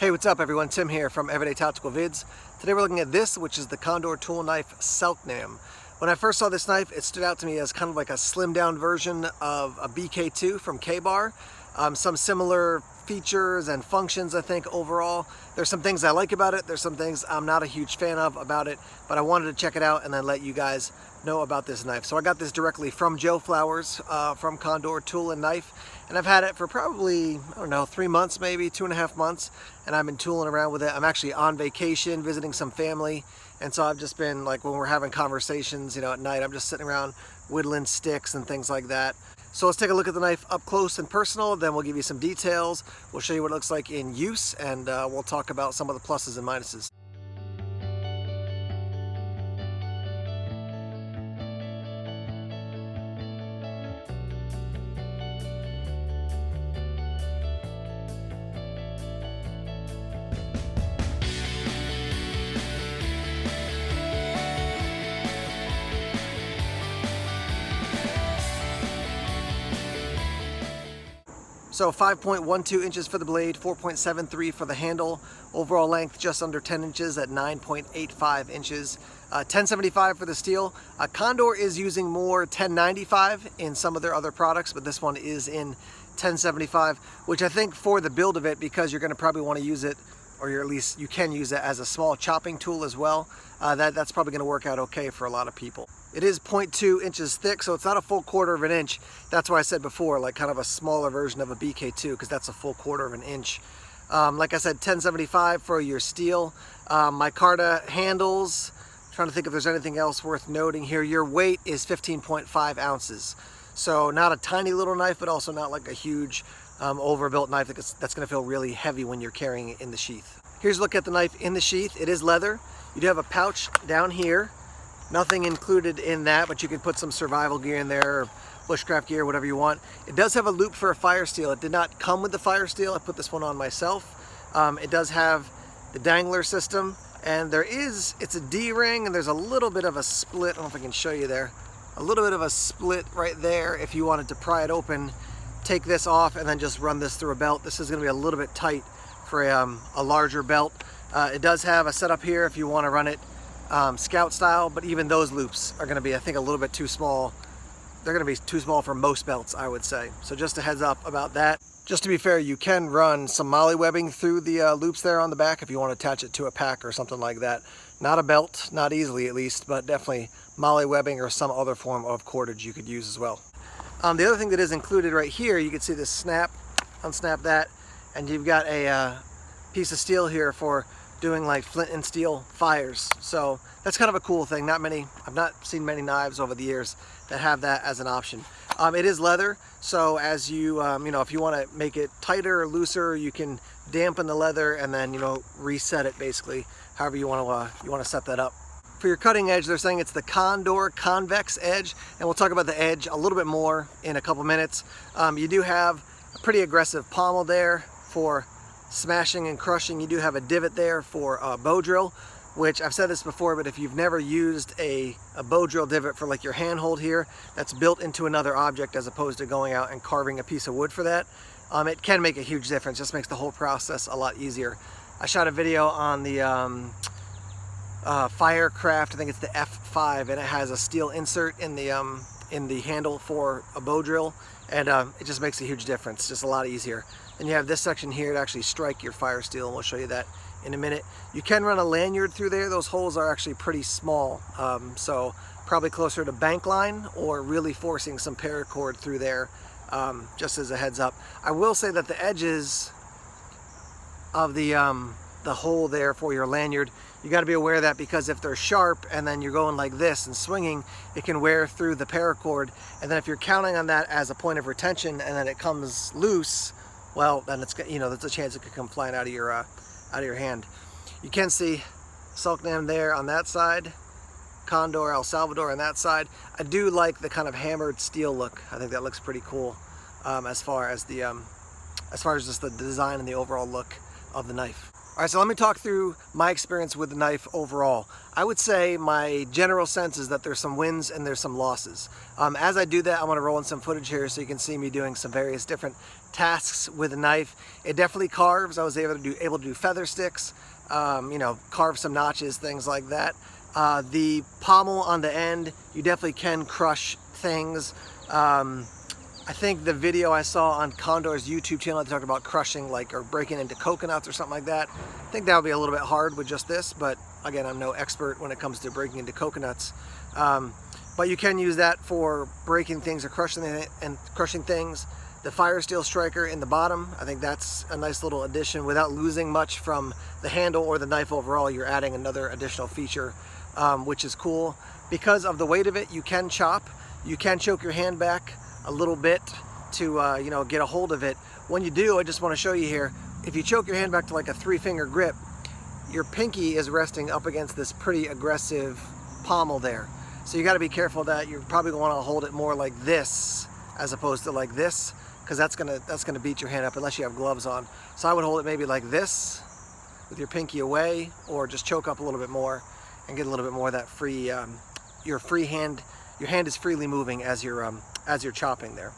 Hey, what's up everyone? Tim here from Everyday Tactical Vids. Today we're looking at this, which is the Condor tool knife Selknam. When I first saw this knife, it stood out to me as kind of like a slimmed down version of a BK2 from K-Bar. Some similar features and functions, I think, overall. There's some things I like about it. There's some things I'm not a huge fan of about it, but I wanted to check it out and then let you guys know about this knife. So I got this directly from Joe Flowers from Condor Tool and Knife, and I've had it for probably, I don't know, 3 months, maybe 2.5 months, and I've been tooling around with it. I'm actually on vacation visiting some family, and so I've just been like, when we're having conversations, at night, I'm just sitting around whittling sticks and things like that. So let's take a look at the knife up close and personal, then we'll give you some details, we'll show you what it looks like in use, and we'll talk about some of the pluses and minuses. So 5.12 inches for the blade, 4.73 for the handle, overall length just under 10 inches at 9.85 inches. 1075 for the steel. Condor is using more 1095 in some of their other products, but this one is in 1075, which I think for the build of it, because you're going to probably want to use it, or at least you can use it as a small chopping tool as well, that's probably going to work out okay for a lot of people. It is 0.2 inches thick, so it's not a full 1/4 inch. That's why I said before, like kind of a smaller version of a BK2, because that's a full 1/4 inch. Like I said, 1075 for your steel. Micarta handles. Trying to think if there's anything else worth noting here. Your weight is 15.5 ounces. So not a tiny little knife, but also not like a huge overbuilt knife that's going to feel really heavy when you're carrying it in the sheath. Here's a look at the knife in the sheath. It is leather. You do have a pouch down here. Nothing included in that, but you can put some survival gear in there, or bushcraft gear, whatever you want. It does have a loop for a fire steel. It did not come with the fire steel. I put this one on myself. It does have the dangler system, and it's a D-ring, and there's a little bit of a split. I don't know if I can show you there. A little bit of a split right there if you wanted to pry it open, take this off, and then just run this through a belt. This is going to be a little bit tight for a larger belt. It does have a setup here if you want to run it scout style, but even those loops are going to be, I think, a little bit too small. They're going to be too small for most belts, I would say. So just a heads up about that. Just to be fair, you can run some molly webbing through the loops there on the back if you want to attach it to a pack or something like that. Not a belt, not easily at least, but definitely molly webbing or some other form of cordage you could use as well. The other thing that is included right here, you can see this snap, unsnap that, and you've got a piece of steel here for doing like flint and steel fires. So that's kind of a cool thing. I've not seen many knives over the years that have that as an option. It is leather, so as you, if you want to make it tighter or looser, you can dampen the leather and then, reset it basically, however you want to set that up. For your cutting edge, they're saying it's the Condor convex edge, and we'll talk about the edge a little bit more in a couple minutes. You do have a pretty aggressive pommel there for smashing and crushing. You do have a divot there for a bow drill, which I've said this before, but if you've never used a bow drill divot for like your handhold here, that's built into another object as opposed to going out and carving a piece of wood for that, it can make a huge difference. Just makes the whole process a lot easier. I shot a video on the Firecraft, I think it's the F5, and it has a steel insert in the handle for a bow drill, and it just makes a huge difference. Just a lot easier. Then you have this section here to actually strike your fire steel, and we'll show you that in a minute. You can run a lanyard through there. Those holes are actually pretty small, so probably closer to bank line or really forcing some paracord through there, just as a heads up. I will say that the edges of the hole there for your lanyard, you got to be aware of that, because if they're sharp and then you're going like this and swinging, it can wear through the paracord, and then if you're counting on that as a point of retention and then it comes loose, well, then it's, there's a chance it could come flying out of your hand. You can see Selknam there on that side, Condor El Salvador on that side. I do like the kind of hammered steel look. I think that looks pretty cool as far as just the design and the overall look of the knife. All right, so let me talk through my experience with the knife overall. I would say my general sense is that there's some wins and there's some losses. As I do that, I'm gonna roll in some footage here so you can see me doing some various different tasks with the knife. It definitely carves. I was able to do feather sticks, you know, carve some notches, things like that. The pommel on the end, you definitely can crush things. I think the video I saw on Condor's YouTube channel, they talked about crushing or breaking into coconuts or something like that. I think that would be a little bit hard with just this, but again, I'm no expert when it comes to breaking into coconuts. But you can use that for breaking things or crushing things. The Fire Steel Striker in the bottom, I think that's a nice little addition. Without losing much from the handle or the knife overall, you're adding another additional feature, which is cool. Because of the weight of it, you can chop. You can choke your hand back a little bit to you know, get a hold of it. When you do, I just want to show you here, if you choke your hand back to like a 3-finger grip, your pinky is resting up against this pretty aggressive pommel there. So you got to be careful that you're probably going to want to hold it more like this as opposed to like this, because that's gonna beat your hand up unless you have gloves on. So I would hold it maybe like this with your pinky away, or just choke up a little bit more and get a little bit more of that free, your hand is freely moving as you're chopping there.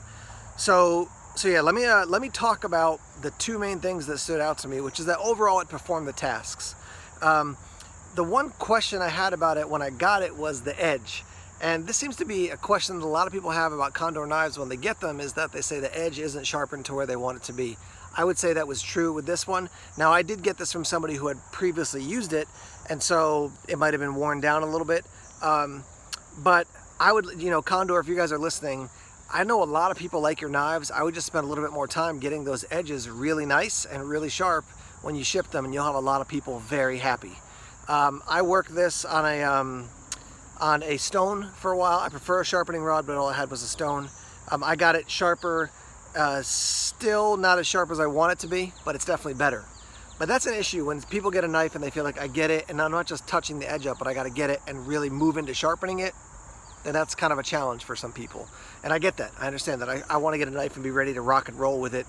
So yeah, let me talk about the two main things that stood out to me, which is that overall it performed the tasks. The one question I had about it when I got it was the edge. And this seems to be a question that a lot of people have about Condor knives when they get them, is that they say the edge isn't sharpened to where they want it to be. I would say that was true with this one. Now, I did get this from somebody who had previously used it, and so it might have been worn down a little bit. But I would, you know, Condor, if you guys are listening, I know a lot of people like your knives. I would just spend a little bit more time getting those edges really nice and really sharp when you ship them, and you'll have a lot of people very happy. I worked this on a stone for a while. I prefer a sharpening rod, but all I had was a stone. I got it sharper, still not as sharp as I want it to be, but it's definitely better. But that's an issue when people get a knife and they feel like, I get it, and I'm not just touching the edge up, but I got to get it and really move into sharpening it. Then that's kind of a challenge for some people. And I get that. I understand that. I want to get a knife and be ready to rock and roll with it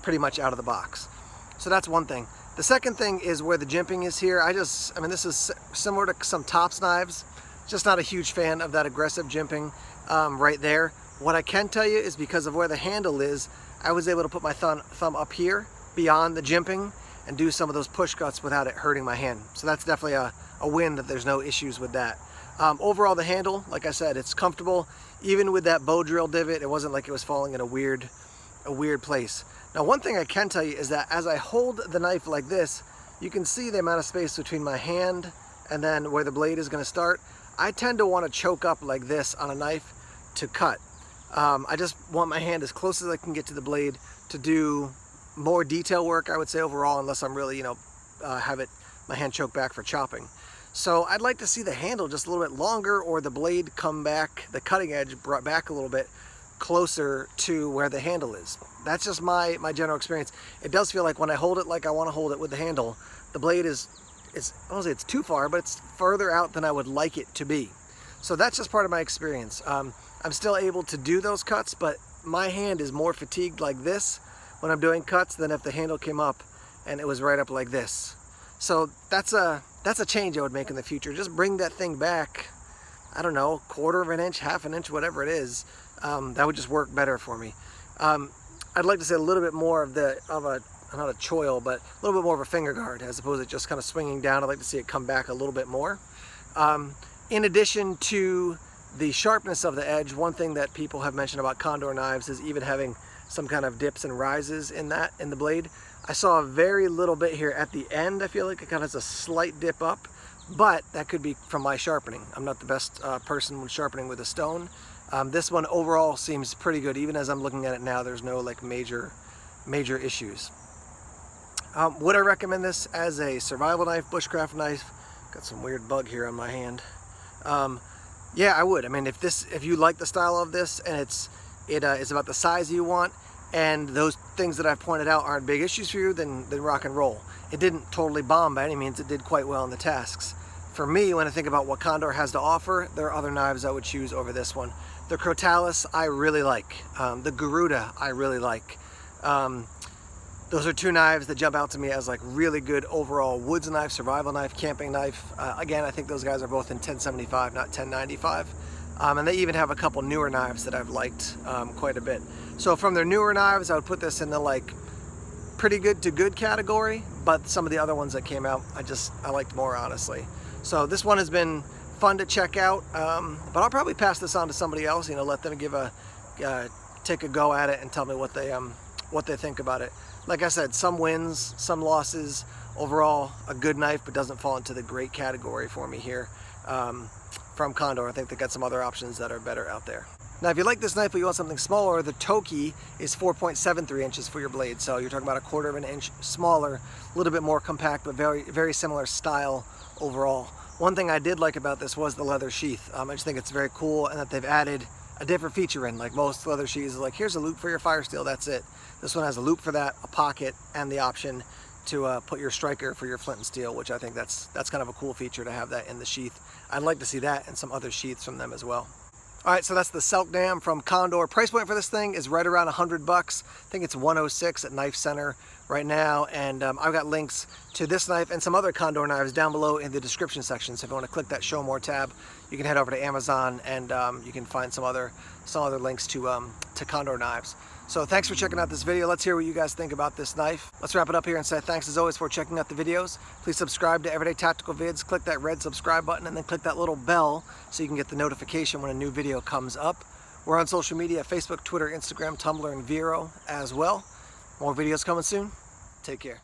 pretty much out of the box. So that's one thing. The second thing is where the jimping is here. I mean, this is similar to some Tops knives. Just not a huge fan of that aggressive jimping right there. What I can tell you is because of where the handle is, I was able to put my thumb up here beyond the jimping and do some of those push cuts without it hurting my hand. So that's definitely a win, that there's no issues with that. Overall, the handle, like I said, it's comfortable. Even with that bow drill divot, it wasn't like it was falling in a weird place. Now, one thing I can tell you is that as I hold the knife like this, you can see the amount of space between my hand and then where the blade is going to start. I tend to want to choke up like this on a knife to cut. I just want my hand as close as I can get to the blade to do more detail work, I would say, overall, unless I'm really, you know, my hand choked back for chopping. So I'd like to see the handle just a little bit longer, or the blade come back, the cutting edge brought back a little bit closer to where the handle is. That's just my general experience. It does feel like when I hold it like I want to hold it with the handle, the blade I don't say it's too far, but it's further out than I would like it to be. So that's just part of my experience. I'm still able to do those cuts, but my hand is more fatigued like this when I'm doing cuts than if the handle came up and it was right up like this. So that's a change I would make in the future. Just bring that thing back, I don't know, 1/4 of an inch, 1/2 inch, whatever it is. That would just work better for me. I'd like to say a little bit more of not a choil, but a little bit more of a finger guard as opposed to just kind of swinging down. I'd like to see it come back a little bit more. In addition to the sharpness of the edge, one thing that people have mentioned about Condor knives is even having some kind of dips and rises in the blade. I saw a very little bit here at the end. I feel like it kind of has a slight dip up, but that could be from my sharpening. I'm not the best person when sharpening with a stone. This one overall seems pretty good. Even as I'm looking at it now, there's no like major issues. Would I recommend this as a survival knife, bushcraft knife? Got some weird bug here on my hand. Yeah, I would. I mean, if you like the style of this and it's about the size you want, and those things that I've pointed out aren't big issues for you, then rock and roll. It didn't totally bomb by any means. It did quite well in the tasks. For me, when I think about what Condor has to offer, there are other knives I would choose over this one. The Crotalus I really like. The Garuda I really like. Those are two knives that jump out to me as like really good overall woods knife, survival knife, camping knife. Again, I think those guys are both in 1075, not 1095. And they even have a couple newer knives that I've liked quite a bit. So from their newer knives, I would put this in the like pretty good to good category, but some of the other ones that came out, I liked more, honestly. So this one has been fun to check out, but I'll probably pass this on to somebody else, you know, let them give take a go at it and tell me what they think about it. Like I said, some wins, some losses. Overall, a good knife, but doesn't fall into the great category for me here. From Condor, I think they got some other options that are better out there. Now, if you like this knife but you want something smaller, the Toki is 4.73 inches for your blade. So you're talking about 1/4 of an inch smaller, a little bit more compact, but very, very similar style overall. One thing I did like about this was the leather sheath. I just think it's very cool, and that they've added a different feature in. Like most leather sheaths, like here's a loop for your fire steel, that's it. This one has a loop for that, a pocket, and the option to put your striker for your flint and steel, which I think that's kind of a cool feature to have that in the sheath. I'd like to see that and some other sheaths from them as well. All right, so that's the Selknam from Condor. Price point for this thing is right around $100. I think it's $106 at Knife Center right now, and I've got links to this knife and some other Condor knives down below in the description section. So if you want to click that Show More tab, you can head over to Amazon, and you can find some other links to Condor knives. So thanks for checking out this video. Let's hear what you guys think about this knife. Let's wrap it up here and say thanks as always for checking out the videos. Please subscribe to Everyday Tactical Vids. Click that red subscribe button and then click that little bell so you can get the notification when a new video comes up. We're on social media, Facebook, Twitter, Instagram, Tumblr, and Vero as well. More videos coming soon. Take care.